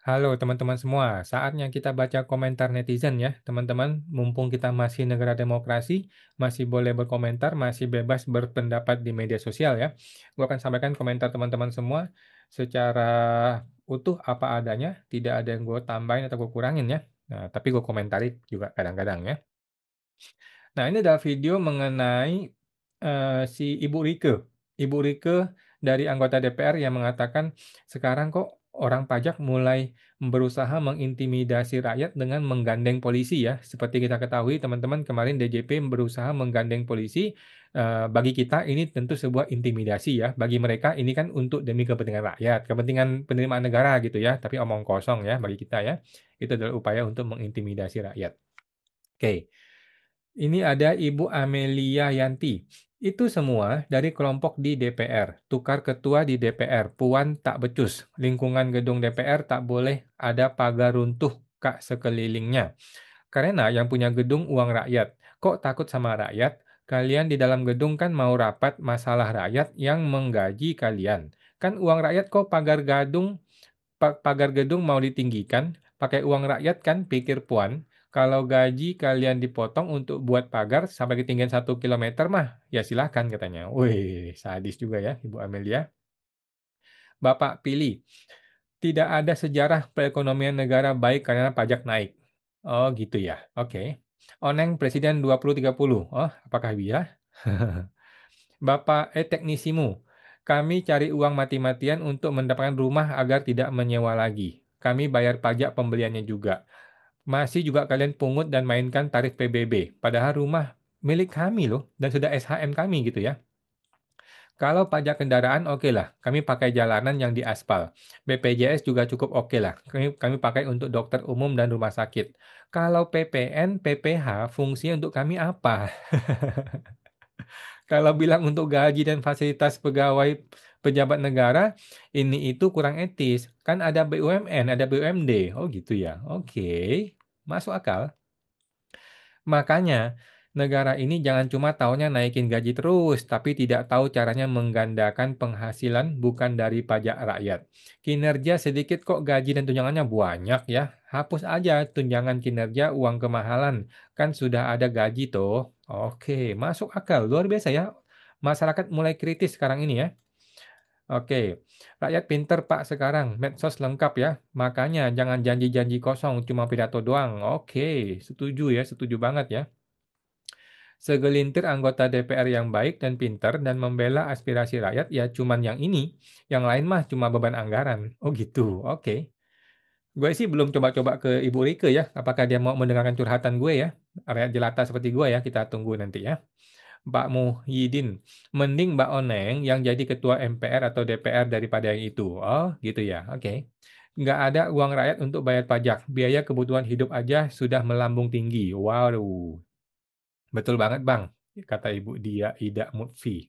Halo teman-teman semua, saatnya kita baca komentar netizen ya teman-teman. Mumpung kita masih negara demokrasi, masih boleh berkomentar, masih bebas berpendapat di media sosial ya. Gue akan sampaikan komentar teman-teman semua secara utuh apa adanya, tidak ada yang gue tambahin atau gue kurangin ya. Nah, tapi gue komentari juga kadang-kadang ya. Nah, ini adalah video mengenai si Ibu Rieke. Ibu Rieke dari anggota DPR yang mengatakan sekarang kok orang pajak mulai berusaha mengintimidasi rakyat dengan menggandeng polisi ya. Seperti kita ketahui teman-teman kemarin DJP berusaha menggandeng polisi. Bagi kita ini tentu sebuah intimidasi ya. Bagi mereka ini kan untuk demi kepentingan rakyat, kepentingan penerimaan negara gitu ya. Tapi omong kosong ya bagi kita ya. Itu adalah upaya untuk mengintimidasi rakyat. Oke. Ini ada Ibu Amelia Yanti. Itu semua dari kelompok di DPR. Tukar ketua di DPR. Puan tak becus. Lingkungan gedung DPR tak boleh ada pagar runtuh kak sekelilingnya. Karena yang punya gedung uang rakyat. Kok takut sama rakyat? Kalian di dalam gedung kan mau rapat masalah rakyat yang menggaji kalian. Kan uang rakyat kok pagar gedung mau ditinggikan, pakai uang rakyat kan, pikir Puan. Kalau gaji kalian dipotong untuk buat pagar sampai ketinggian 1 kilometer mah, ya silahkan katanya. Wih, sadis juga ya Ibu Amelia. Bapak pilih, tidak ada sejarah perekonomian negara baik karena pajak naik. Oh gitu ya, oke. Oneng Presiden 2030. Oh, apakah bisa? Bapak teknisimu, kami cari uang mati-matian untuk mendapatkan rumah agar tidak menyewa lagi. Kami bayar pajak pembeliannya juga. Masih juga kalian pungut dan mainkan tarif PBB. Padahal rumah milik kami loh, dan sudah SHM kami gitu ya. Kalau pajak kendaraan oke lah, kami pakai jalanan yang diaspal. BPJS juga cukup oke lah, kami pakai untuk dokter umum dan rumah sakit. Kalau PPN, PPH fungsinya untuk kami apa? Kalau bilang untuk gaji dan fasilitas pegawai pejabat negara, ini itu kurang etis. Kan ada BUMN, ada BUMD. Oh gitu ya. Oke. Masuk akal. Makanya, negara ini jangan cuma taunya naikin gaji terus, tapi tidak tahu caranya menggandakan penghasilan bukan dari pajak rakyat. Kinerja sedikit kok gaji dan tunjangannya banyak ya. Hapus aja tunjangan kinerja uang kemahalan. Kan sudah ada gaji tuh. Oke, masuk akal. Luar biasa ya. Masyarakat mulai kritis sekarang ini ya. Oke, rakyat pinter Pak sekarang, medsos lengkap ya. Makanya jangan janji-janji kosong, cuma pidato doang. Oke, setuju ya, setuju banget ya. Segelintir anggota DPR yang baik dan pintar dan membela aspirasi rakyat ya cuman yang ini. Yang lain mah cuma beban anggaran. Oh gitu, oke. Gue sih belum coba-coba ke Ibu Rike ya. Apakah dia mau mendengarkan curhatan gue ya? Rakyat jelata seperti gue ya, kita tunggu nanti ya. Pak Muhyiddin, mending Mbak Oneng yang jadi ketua MPR atau DPR daripada yang itu. Oh gitu ya, oke. Nggak ada uang rakyat untuk bayar pajak. Biaya kebutuhan hidup aja sudah melambung tinggi. Waduh, betul banget Bang, kata Ibu Dia Ida Mutfi.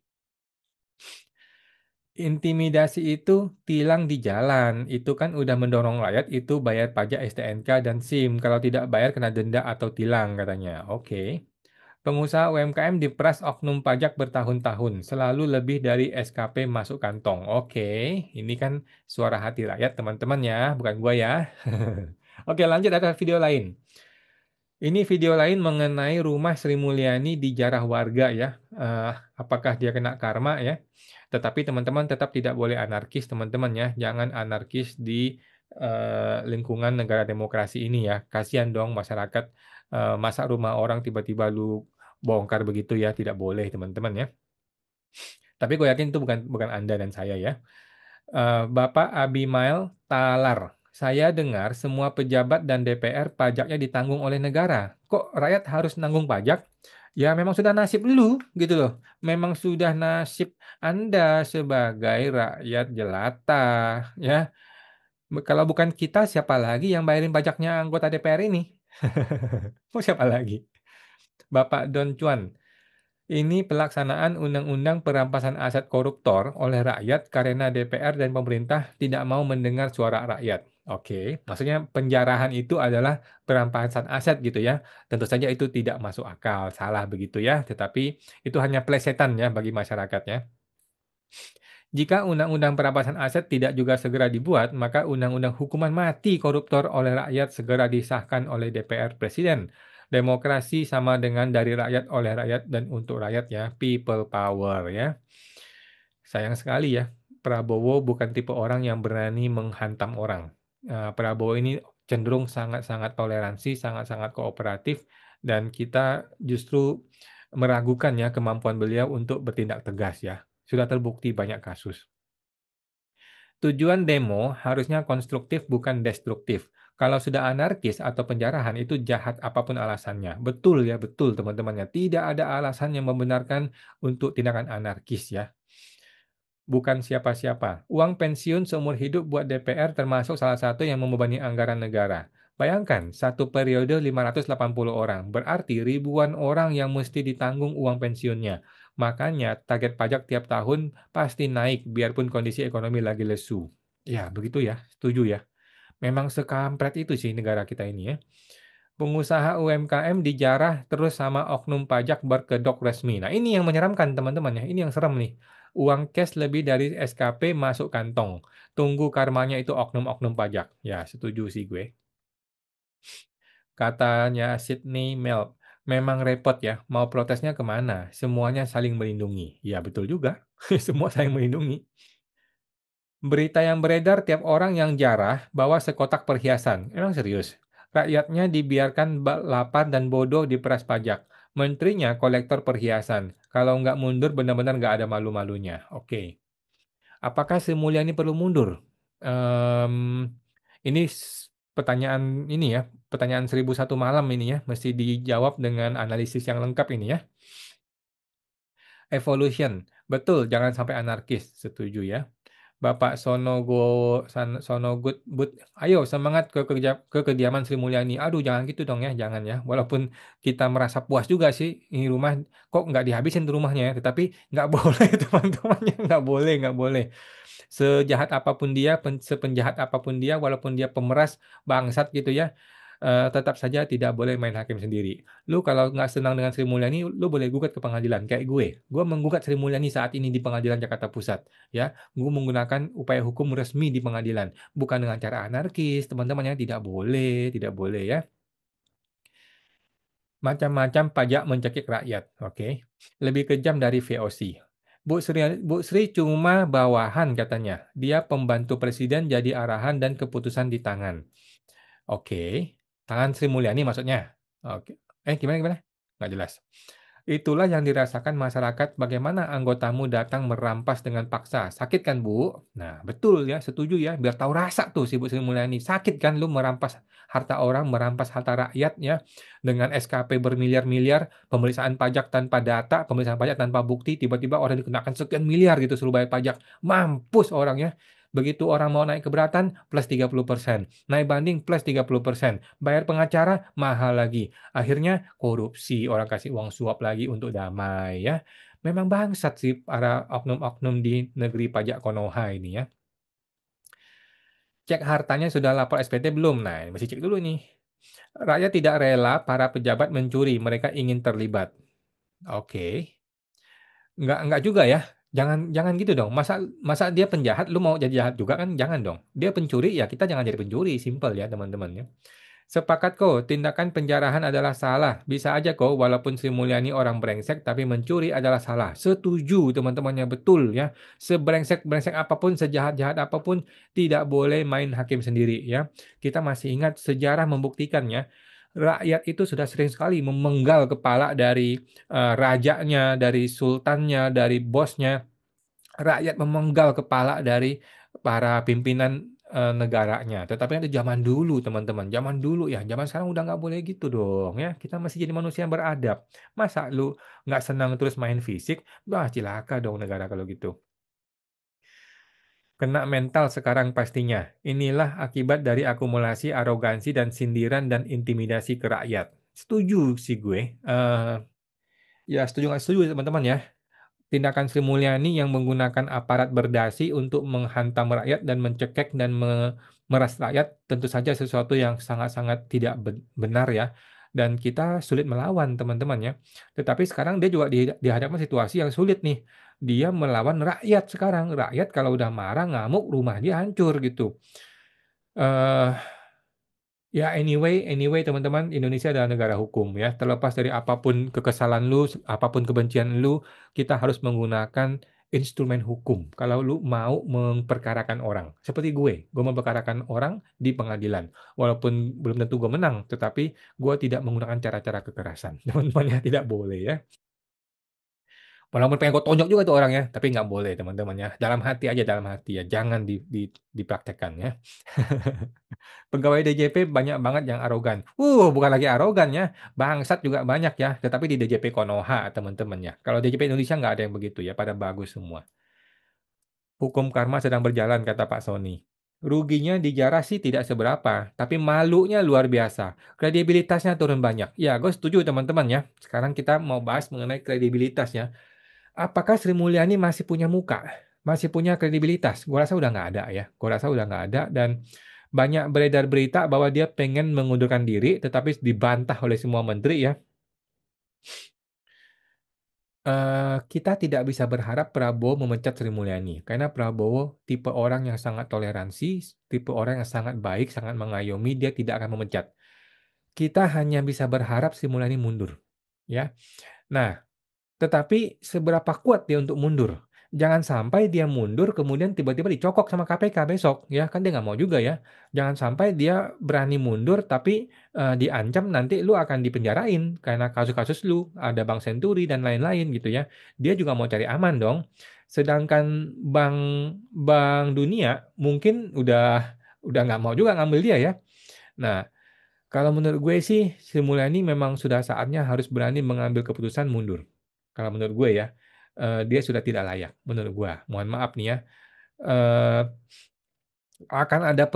Intimidasi itu tilang di jalan, itu kan udah mendorong rakyat itu bayar pajak STNK dan SIM, kalau tidak bayar kena denda atau tilang katanya. Oke. Pengusaha UMKM diperas oknum pajak bertahun-tahun, selalu lebih dari SKP masuk kantong. Oke, ini kan suara hati rakyat teman-teman ya, bukan gua ya. Oke, lanjut ada video lain. Ini video lain mengenai rumah Sri Mulyani dijarah warga ya. Apakah dia kena karma ya? Tetapi teman-teman tetap tidak boleh anarkis teman-teman ya. Jangan anarkis di lingkungan negara demokrasi ini ya. Kasihan dong masyarakat. Masa rumah orang tiba-tiba lu bongkar begitu ya? Tidak boleh teman-teman ya. Tapi gue yakin itu bukan bukan Anda dan saya ya. Bapak Abimael Talar. Saya dengar semua pejabat dan DPR pajaknya ditanggung oleh negara. Kok rakyat harus nanggung pajak? Ya memang sudah nasib lu gitu loh. Memang sudah nasib Anda sebagai rakyat jelata ya. Kalau bukan kita siapa lagi yang bayarin pajaknya anggota DPR ini? Mau siapa lagi? Bapak Don Cuan. Ini pelaksanaan undang-undang perampasan aset koruptor oleh rakyat karena DPR dan pemerintah tidak mau mendengar suara rakyat. Oke, maksudnya penjarahan itu adalah perampasan aset gitu ya. Tentu saja itu tidak masuk akal, salah begitu ya. Tetapi itu hanya plesetan ya bagi masyarakatnya. Jika undang-undang perampasan aset tidak juga segera dibuat, maka undang-undang hukuman mati koruptor oleh rakyat segera disahkan oleh DPR Presiden. Demokrasi sama dengan dari rakyat, oleh rakyat, dan untuk rakyat ya, people power ya. Sayang sekali ya, Prabowo bukan tipe orang yang berani menghantam orang. Prabowo ini cenderung sangat-sangat toleransi, sangat-sangat kooperatif, dan kita justru meragukan ya kemampuan beliau untuk bertindak tegas ya. Sudah terbukti banyak kasus. Tujuan demo harusnya konstruktif bukan destruktif. Kalau sudah anarkis atau penjarahan itu jahat apapun alasannya. Betul ya, betul teman-temannya. Tidak ada alasan yang membenarkan untuk tindakan anarkis ya. Bukan siapa-siapa. Uang pensiun seumur hidup buat DPR termasuk salah satu yang membebani anggaran negara. Bayangkan, satu periode 580 orang, berarti ribuan orang yang mesti ditanggung uang pensiunnya. Makanya target pajak tiap tahun pasti naik biarpun kondisi ekonomi lagi lesu. Ya, begitu ya, setuju ya. Memang sekampret itu sih negara kita ini ya. Pengusaha UMKM dijarah terus sama oknum pajak berkedok resmi. Nah, ini yang menyeramkan teman-teman ya, ini yang serem nih. Uang cash lebih dari SKP masuk kantong. Tunggu karmanya itu oknum-oknum pajak. Ya, setuju sih gue. Katanya Sydney Mel, memang repot ya, mau protesnya kemana? Semuanya saling melindungi. Ya, betul juga. Semua saling melindungi. Berita yang beredar tiap orang yang jarah bawa sekotak perhiasan. Emang serius? Rakyatnya dibiarkan lapar dan bodoh di peras pajak. Menterinya kolektor perhiasan. Kalau nggak mundur benar-benar nggak ada malu-malunya. Oke. Apakah Sri Mulyani perlu mundur? Ini pertanyaan ini ya, pertanyaan 1001 malam ini ya, mesti dijawab dengan analisis yang lengkap ini ya. Evolution, betul, jangan sampai anarkis, setuju ya. Bapak Sonogut But, ayo semangat ke kediaman Sri Mulyani. Aduh, jangan gitu dong ya, jangan ya. Walaupun kita merasa puas juga sih, ini rumah kok nggak dihabisin tuh rumahnya ya, tetapi nggak boleh teman-temannya, nggak boleh, nggak boleh. Sejahat apapun dia, sepenjahat apapun dia, walaupun dia pemeras, bangsat gitu ya, tetap saja tidak boleh main hakim sendiri. Lu kalau nggak senang dengan Sri Mulyani, lu boleh gugat ke pengadilan kayak gue. Gue menggugat Sri Mulyani saat ini di Pengadilan Jakarta Pusat, ya. Gue menggunakan upaya hukum resmi di pengadilan, bukan dengan cara anarkis, teman-teman, yang tidak boleh ya. Macam-macam pajak mencekik rakyat, oke. Lebih kejam dari VOC. Bu Sri cuma bawahan katanya. Dia pembantu presiden jadi arahan dan keputusan di tangan. Oke. Tangan Sri Mulyani maksudnya. Oke. Gimana gimana? Nggak jelas. Itulah yang dirasakan masyarakat bagaimana anggotamu datang merampas dengan paksa. Sakit kan, Bu? Nah, betul ya, setuju ya. Biar tahu rasa tuh si Bu Sri Mulyani. Sakit kan lu merampas harta orang, merampas harta rakyat ya. Dengan SKP bermiliar-miliar, pemeriksaan pajak tanpa data, pemeriksaan pajak tanpa bukti, tiba-tiba orang dikenakan sekian miliar gitu suruh bayar pajak. Mampus orang ya. Begitu orang mau naik keberatan, plus 30%. Naik banding, plus 30%. Bayar pengacara, mahal lagi. Akhirnya korupsi, orang kasih uang suap lagi untuk damai ya. Memang bangsat sih para oknum-oknum di negeri pajak Konoha ini ya. Cek hartanya sudah lapor SPT belum? Nah, mesti cek dulu nih. Rakyat tidak rela para pejabat mencuri, mereka ingin terlibat. Oke. Enggak juga ya. Jangan jangan gitu dong. Masa masa dia penjahat, lu mau jadi jahat juga kan? Jangan dong. Dia pencuri, ya kita jangan jadi pencuri. Simple ya teman-teman ya. Sepakat kok, tindakan penjarahan adalah salah. Bisa aja kok, walaupun Sri Mulyani orang brengsek, tapi mencuri adalah salah. Setuju teman-temannya, betul ya. Sebrengsek-brengsek apapun, sejahat-jahat apapun, tidak boleh main hakim sendiri ya. Kita masih ingat sejarah membuktikannya. Rakyat itu sudah sering sekali memenggal kepala dari rajanya, dari sultannya, dari bosnya. Rakyat memenggal kepala dari para pimpinan negaranya. Tetapi itu zaman dulu teman-teman, zaman dulu ya, zaman sekarang udah nggak boleh gitu dong ya. Kita masih jadi manusia yang beradab. Masa lu nggak senang terus main fisik? Wah, cilaka dong negara kalau gitu. Kena mental sekarang pastinya. Inilah akibat dari akumulasi arogansi dan sindiran dan intimidasi ke rakyat. Setuju sih gue. Ya setuju nggak setuju teman-teman ya. Tindakan Sri Mulyani yang menggunakan aparat berdasi untuk menghantam rakyat dan mencekek dan memeras rakyat tentu saja sesuatu yang sangat-sangat tidak benar ya. Dan kita sulit melawan teman-teman ya. Tetapi sekarang dia juga dihadapkan situasi yang sulit nih. dia melawan rakyat sekarang. Rakyat kalau udah marah, ngamuk, rumah dia hancur gitu. Eee Ya anyway teman-teman, Indonesia adalah negara hukum ya, terlepas dari apapun kekesalan lu, apapun kebencian lu, kita harus menggunakan instrumen hukum kalau lu mau memperkarakan orang. Seperti gue memperkarakan orang di pengadilan, walaupun belum tentu gue menang, tetapi gue tidak menggunakan cara-cara kekerasan. Teman-teman ya, tidak boleh ya. Walaupun pengen gue tonjok juga tuh orang ya, tapi nggak boleh teman-teman ya. Dalam hati aja, dalam hati ya, jangan dipraktekkan ya. Pegawai DJP banyak banget yang arogan. Bukan lagi arogan ya, bangsat juga banyak ya, tetapi di DJP Konoha teman-teman ya. Kalau DJP Indonesia nggak ada yang begitu ya, pada bagus semua. Hukum karma sedang berjalan kata Pak Sony. Ruginya di Jara sih tidak seberapa, tapi malunya luar biasa. Kredibilitasnya turun banyak. Ya, gue setuju teman-teman ya. Sekarang kita mau bahas mengenai kredibilitasnya. Apakah Sri Mulyani masih punya muka? Masih punya kredibilitas? Gue rasa udah nggak ada ya. Gue rasa udah nggak ada dan banyak beredar berita bahwa dia pengen mengundurkan diri, tetapi dibantah oleh semua menteri ya. Kita tidak bisa berharap Prabowo memecat Sri Mulyani, karena Prabowo tipe orang yang sangat toleransi, tipe orang yang sangat baik, sangat mengayomi, dia tidak akan memecat. Kita hanya bisa berharap Sri Mulyani mundur, ya. Nah, tetapi seberapa kuat dia untuk mundur? Jangan sampai dia mundur kemudian tiba-tiba dicokok sama KPK besok, ya kan dia nggak mau juga ya. Jangan sampai dia berani mundur tapi diancam nanti lu akan dipenjarain karena kasus-kasus lu, ada Bank Senturi dan lain-lain gitu ya. Dia juga mau cari aman dong. Sedangkan Bank Bank Dunia mungkin udah nggak mau juga ngambil dia ya. Nah, kalau menurut gue sih, Sri Mulyani memang sudah saatnya harus berani mengambil keputusan mundur. Kalau menurut gue ya, dia sudah tidak layak menurut gue. Mohon maaf nih ya, eee, akan ada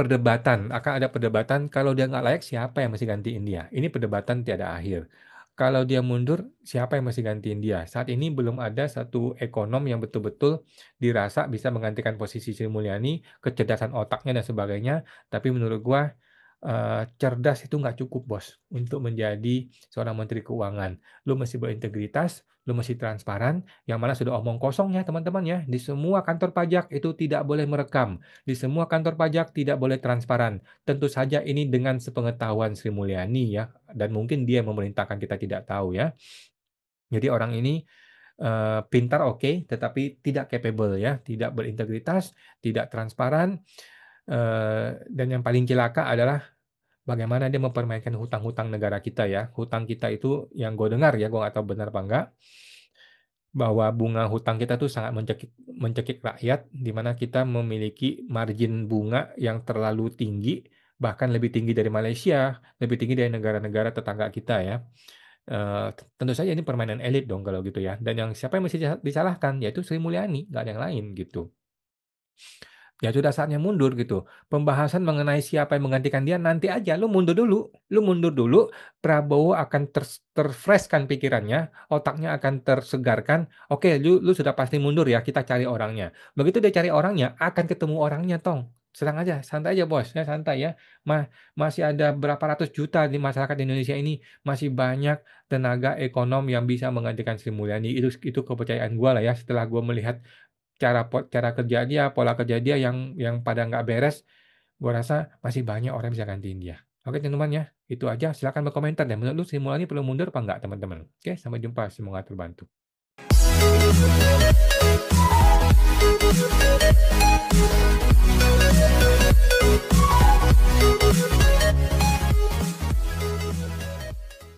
perdebatan kalau dia nggak layak siapa yang mesti gantiin dia. Ini perdebatan tiada akhir. Kalau dia mundur, siapa yang mesti gantiin dia? Saat ini belum ada satu ekonom yang betul-betul dirasa bisa menggantikan posisi Sri Mulyani, kecerdasan otaknya dan sebagainya. Tapi menurut gua, cerdas itu nggak cukup bos, untuk menjadi seorang menteri keuangan. Lu mesti berintegritas, lu mesti transparan, yang mana sudah omong kosong ya teman-teman ya. Di semua kantor pajak itu tidak boleh merekam, di semua kantor pajak tidak boleh transparan. Tentu saja ini dengan sepengetahuan Sri Mulyani ya, dan mungkin dia yang memerintahkan kita tidak tahu ya. Jadi orang ini pintar oke, tetapi tidak capable ya, tidak berintegritas, tidak transparan, dan yang paling celaka adalah bagaimana dia mempermainkan hutang-hutang negara kita ya. Hutang kita itu yang gue dengar ya, gue nggak tahu benar apa enggak, bahwa bunga hutang kita tuh sangat mencekik mencekik rakyat, di mana kita memiliki margin bunga yang terlalu tinggi, bahkan lebih tinggi dari Malaysia, lebih tinggi dari negara-negara tetangga kita ya. Tentu saja ini permainan elit dong kalau gitu ya, dan yang siapa yang mesti disalahkan, yaitu Sri Mulyani, nggak ada yang lain gitu. Ya sudah saatnya mundur gitu. Pembahasan mengenai siapa yang menggantikan dia nanti aja, lu mundur dulu, Prabowo akan terfreshkan pikirannya, otaknya akan tersegarkan. Oke, lu sudah pasti mundur ya, kita cari orangnya. Begitu dia cari orangnya, akan ketemu orangnya tong. Senang aja, santai aja bos, ya santai ya. Masih ada berapa ratus juta di masyarakat Indonesia ini, masih banyak tenaga ekonom yang bisa menggantikan Sri Mulyani. Itu kepercayaan gue lah ya, setelah gue melihat cara kerja dia, pola kerja dia yang pada nggak beres, gua rasa masih banyak orang yang bisa gantiin dia. Oke teman-teman ya, itu aja. Silakan berkomentar deh, menurut lu Sri Mulyani perlu mundur apa nggak teman-teman? Oke, sampai jumpa, semoga terbantu.